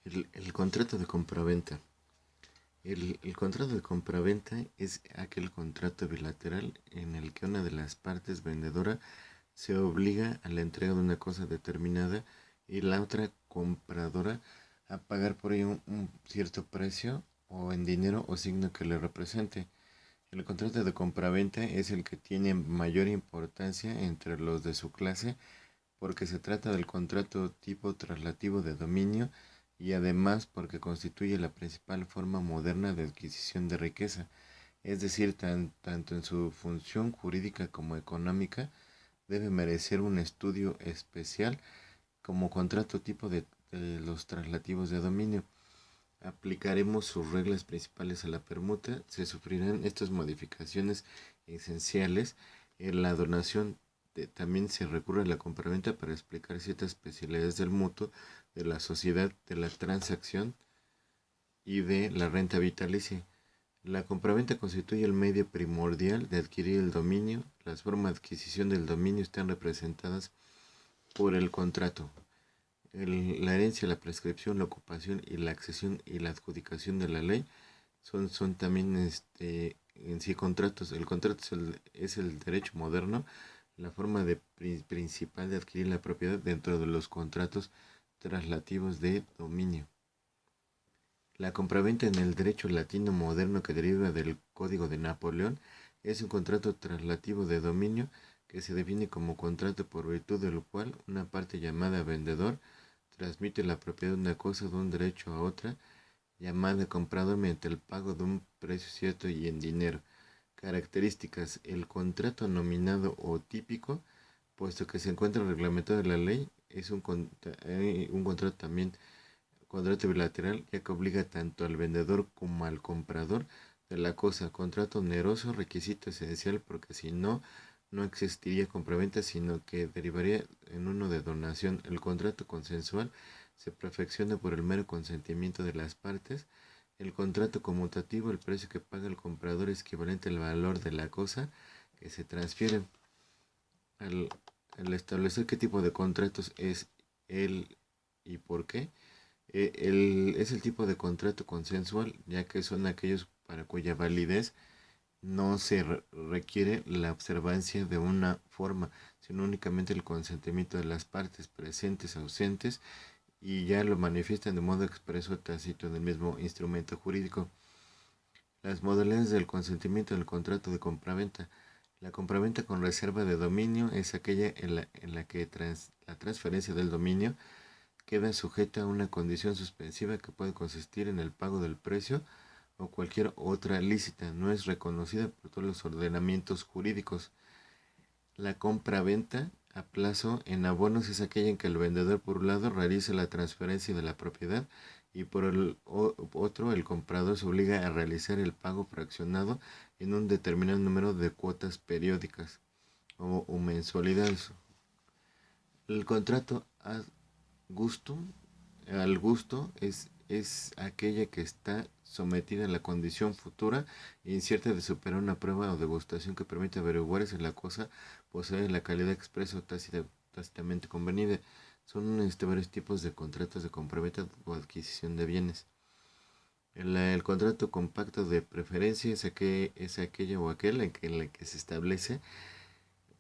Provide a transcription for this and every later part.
El contrato de compraventa. El contrato de compraventa es aquel contrato bilateral en el que una de las partes vendedora se obliga a la entrega de una cosa determinada y la otra compradora a pagar por ello un cierto precio o en dinero o signo que le represente. El contrato de compraventa es el que tiene mayor importancia entre los de su clase porque se trata del contrato tipo traslativo de dominio y además porque constituye la principal forma moderna de adquisición de riqueza, es decir, tanto en su función jurídica como económica, debe merecer un estudio especial como contrato tipo de los traslativos de dominio. Aplicaremos sus reglas principales a la permuta. Se sufrirán estas modificaciones esenciales. En la donación también se recurre a la compraventa para explicar ciertas especialidades del mutuo, de la sociedad, de la transacción y de la renta vitalicia. La compraventa constituye el medio primordial de adquirir el dominio. Las formas de adquisición del dominio están representadas por el contrato, la herencia, la prescripción, la ocupación y la accesión y la adjudicación de la ley son también en sí contratos. El contrato es el derecho moderno, la forma principal de adquirir la propiedad dentro de los contratos traslativos de dominio. La compraventa en el derecho latino moderno que deriva del Código de Napoleón es un contrato traslativo de dominio que se define como contrato por virtud del cual una parte llamada vendedor transmite la propiedad de una cosa de un derecho a otra llamada comprador mediante el pago de un precio cierto y en dinero. Características: el contrato nominado o típico, puesto que se encuentra reglamentado en la ley, es un contrato también contrato bilateral, ya que obliga tanto al vendedor como al comprador de la cosa. Contrato oneroso, requisito esencial, porque si no, no existiría compraventa, sino que derivaría en uno de donación. El contrato consensual se perfecciona por el mero consentimiento de las partes. El contrato conmutativo, el precio que paga el comprador es equivalente al valor de la cosa que se transfiere. Al, al establecer qué tipo de contratos es él y por qué, es el tipo de contrato consensual, ya que son aquellos para cuya validez no se requiere la observancia de una forma, sino únicamente el consentimiento de las partes presentes, ausentes, y ya lo manifiestan de modo expreso o tácito en el mismo instrumento jurídico. Las modalidades del consentimiento del contrato de compraventa. La compraventa con reserva de dominio es aquella en la que la transferencia del dominio queda sujeta a una condición suspensiva que puede consistir en el pago del precio o cualquier otra lícita. No es reconocida por todos los ordenamientos jurídicos. La compra-venta a plazo en abonos es aquella en que el vendedor por un lado realiza la transferencia de la propiedad y por el otro el comprador se obliga a realizar el pago fraccionado en un determinado número de cuotas periódicas o mensualidades. El contrato a gusto, al gusto es aquella que está sometida a la condición futura e incierta de superar una prueba o degustación que permite averiguar si la cosa posee la calidad expresa o tácitamente convenida. Son varios tipos de contratos de compraventa o adquisición de bienes. El contrato compacto de preferencia es aquella o aquel en la que se establece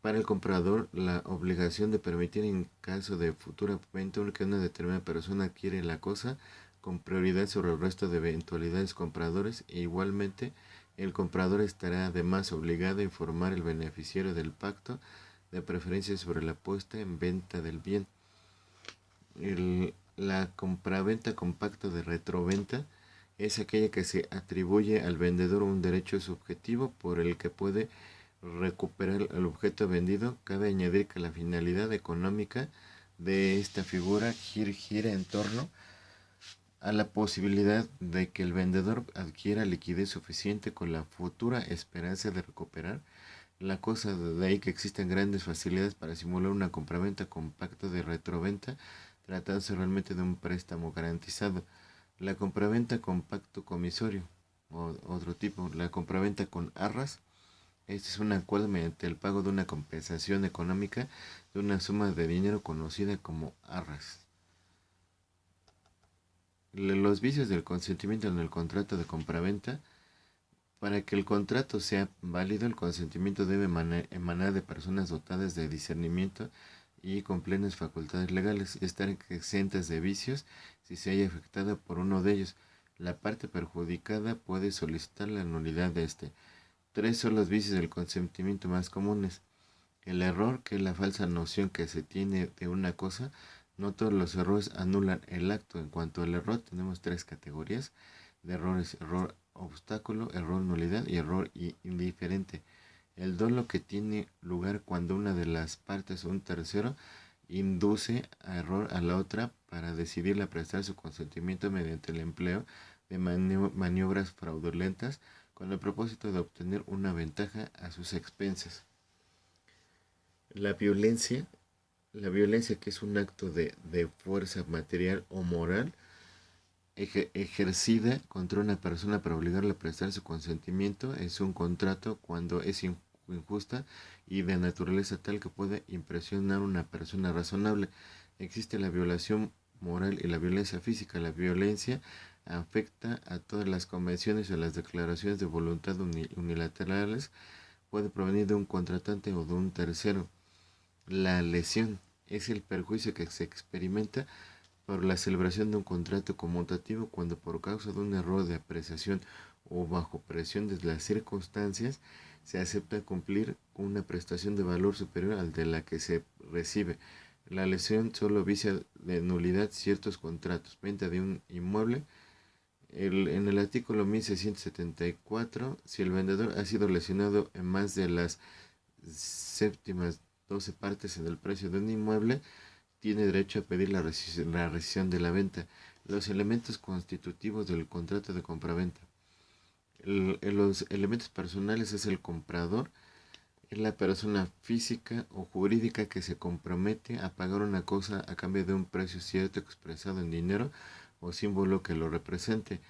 para el comprador la obligación de permitir en caso de futura venta que una determinada persona adquiere la cosa con prioridad sobre el resto de eventualidades compradores e igualmente el comprador estará además obligado a informar al beneficiario del pacto de preferencia sobre la puesta en venta del bien. La compraventa compacto de retroventa es aquella que se atribuye al vendedor un derecho subjetivo por el que puede recuperar el objeto vendido. Cabe añadir que la finalidad económica de esta figura gira en torno a la posibilidad de que el vendedor adquiera liquidez suficiente con la futura esperanza de recuperar la cosa. De ahí que existen grandes facilidades para simular una compraventa con pacto de retroventa, tratándose realmente de un préstamo garantizado. La compraventa con pacto comisorio, o otro tipo, la compraventa con arras. Este es un acuerdo mediante el pago de una compensación económica de una suma de dinero conocida como arras. Los vicios del consentimiento en el contrato de compraventa. Para que el contrato sea válido, el consentimiento debe emanar de personas dotadas de discernimiento y con plenas facultades legales y estar exentas de vicios si se haya afectada por uno de ellos. La parte perjudicada puede solicitar la nulidad de este. Tres son los vicios del consentimiento más comunes. El error, que es la falsa noción que se tiene de una cosa. No todos los errores anulan el acto. En cuanto al error, tenemos tres categorías de errores: error obstáculo, error nulidad y error indiferente. El dolo, que tiene lugar cuando una de las partes o un tercero induce a error a la otra para decidirle a prestar su consentimiento mediante el empleo de maniobras fraudulentas con el propósito de obtener una ventaja a sus expensas. La violencia, que es un acto de fuerza material o moral ejercida contra una persona para obligarla a prestar su consentimiento, es un contrato cuando es injusta y de naturaleza tal que puede impresionar a una persona razonable. Existe la violación moral y la violencia física. La violencia afecta a todas las convenciones o las declaraciones de voluntad unilaterales, puede provenir de un contratante o de un tercero. La lesión es el perjuicio que se experimenta por la celebración de un contrato conmutativo cuando, por causa de un error de apreciación o bajo presión de las circunstancias, se acepta cumplir una prestación de valor superior al de la que se recibe. La lesión solo vicia de nulidad ciertos contratos. Venta de un inmueble. En el artículo 1674, si el vendedor ha sido lesionado en más de las séptimas 12 partes en el precio de un inmueble, tiene derecho a pedir la rescisión de la venta. Los elementos constitutivos del contrato de compraventa. Los elementos personales es el comprador, es la persona física o jurídica que se compromete a pagar una cosa a cambio de un precio cierto expresado en dinero o símbolo que lo represente.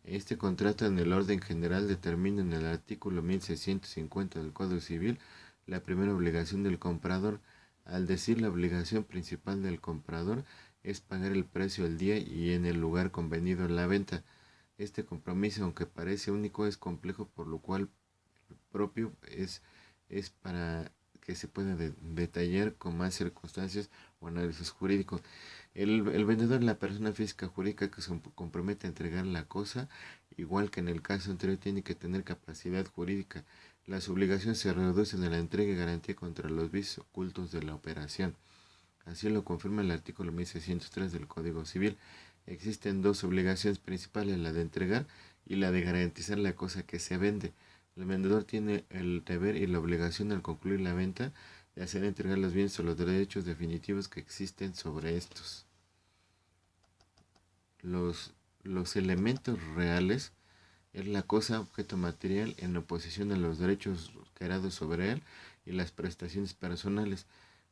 Este contrato, en el orden general, determina en el artículo 1650 del Código Civil la primera obligación del comprador. Al decir la obligación principal del comprador es pagar el precio al día y en el lugar convenido en la venta. Este compromiso, aunque parece único, es complejo, por lo cual propio es para que se pueda detallar con más circunstancias o análisis jurídico. El vendedor es la persona física jurídica que se compromete a entregar la cosa, igual que en el caso anterior tiene que tener capacidad jurídica. Las obligaciones se reducen a la entrega y garantía contra los vicios ocultos de la operación. Así lo confirma el artículo 1603 del Código Civil. Existen dos obligaciones principales: la de entregar y la de garantizar la cosa que se vende. El vendedor tiene el deber y la obligación, al concluir la venta, de hacer entregar los bienes o los derechos definitivos que existen sobre estos. Los elementos reales es la cosa, objeto material, en oposición a los derechos creados sobre él y las prestaciones personales.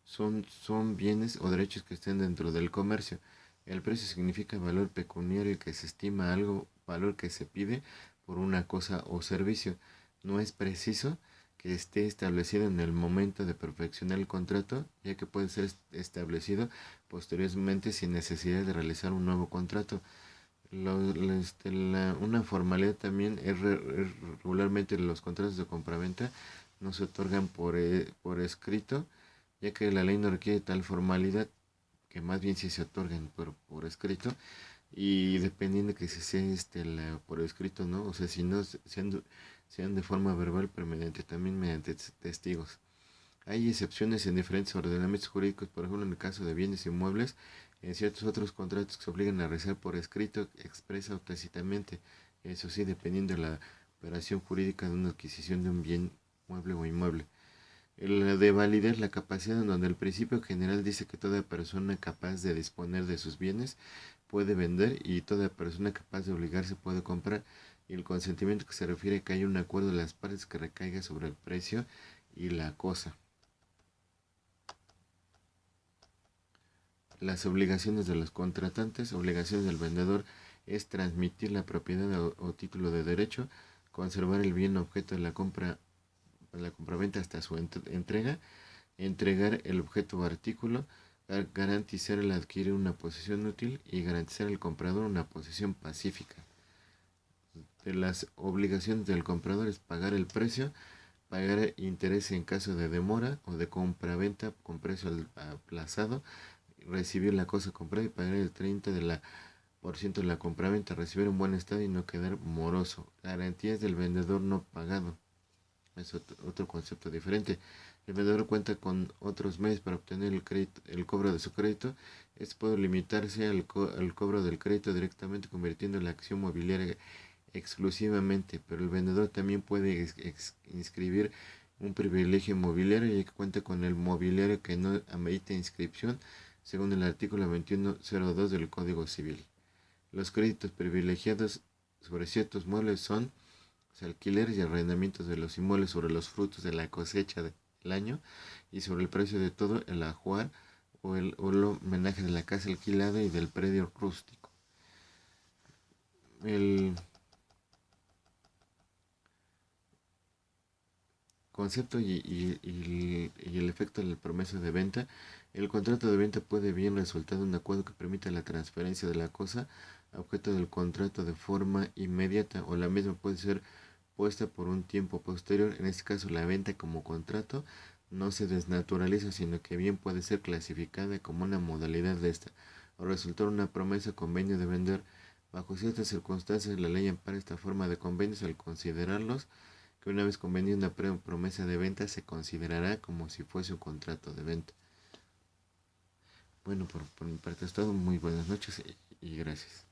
Son bienes o derechos que estén dentro del comercio. El precio significa valor pecuniario que se estima algo, valor que se pide por una cosa o servicio. No es preciso que esté establecido en el momento de perfeccionar el contrato, ya que puede ser establecido posteriormente sin necesidad de realizar un nuevo contrato. Una formalidad también es regularmente los contratos de compraventa no se otorgan por escrito, ya que la ley no requiere tal formalidad, que más bien si se otorgan por escrito, y dependiendo que si sea por escrito, ¿no? O sea, si no sean de forma verbal, pero también mediante testigos. Hay excepciones en diferentes ordenamientos jurídicos, por ejemplo, en el caso de bienes inmuebles, en ciertos otros contratos que se obligan a realizar por escrito, expresa o tácitamente, eso sí, dependiendo de la operación jurídica de una adquisición de un bien mueble o inmueble. La de validez, la capacidad, en donde el principio general dice que toda persona capaz de disponer de sus bienes puede vender y toda persona capaz de obligarse puede comprar, y el consentimiento, que se refiere a que hay un acuerdo de las partes que recaiga sobre el precio y la cosa. Las obligaciones de los contratantes. Obligaciones del vendedor es transmitir la propiedad o título de derecho, conservar el bien objeto de la compraventa hasta su entrega, entregar el objeto o artículo, garantizar el adquirir una posesión útil y garantizar al comprador una posesión pacífica. De las obligaciones del comprador es pagar el precio, pagar interés en caso de demora o de compra-venta con precio aplazado, recibir la cosa comprada y pagar el 30% de la compraventa, recibir en buen estado y no quedar moroso. Garantías del vendedor no pagado. Es otro concepto diferente. El vendedor cuenta con otros medios para obtener el cobro de su crédito. Esto puede limitarse al cobro del crédito directamente convirtiendo la acción mobiliaria exclusivamente, pero el vendedor también puede inscribir un privilegio inmobiliario ya que cuenta con el mobiliario que no amerita inscripción según el artículo 2102 del Código Civil. Los créditos privilegiados sobre ciertos muebles son los alquileres y arrendamientos de los inmuebles sobre los frutos de la cosecha del año y sobre el precio de todo el ajuar o el homenaje de la casa alquilada y del predio rústico. El concepto y el efecto de la promesa de venta. El contrato de venta puede bien resultar un acuerdo que permita la transferencia de la cosa a objeto del contrato de forma inmediata o la misma puede ser puesta por un tiempo posterior. En este caso la venta como contrato no se desnaturaliza, sino que bien puede ser clasificada como una modalidad de esta o resultar una promesa convenio de vender. Bajo ciertas circunstancias la ley ampara esta forma de convenios al considerarlos que una vez convenida una promesa de venta se considerará como si fuese un contrato de venta. Bueno, por mi parte es todo. Muy buenas noches y gracias.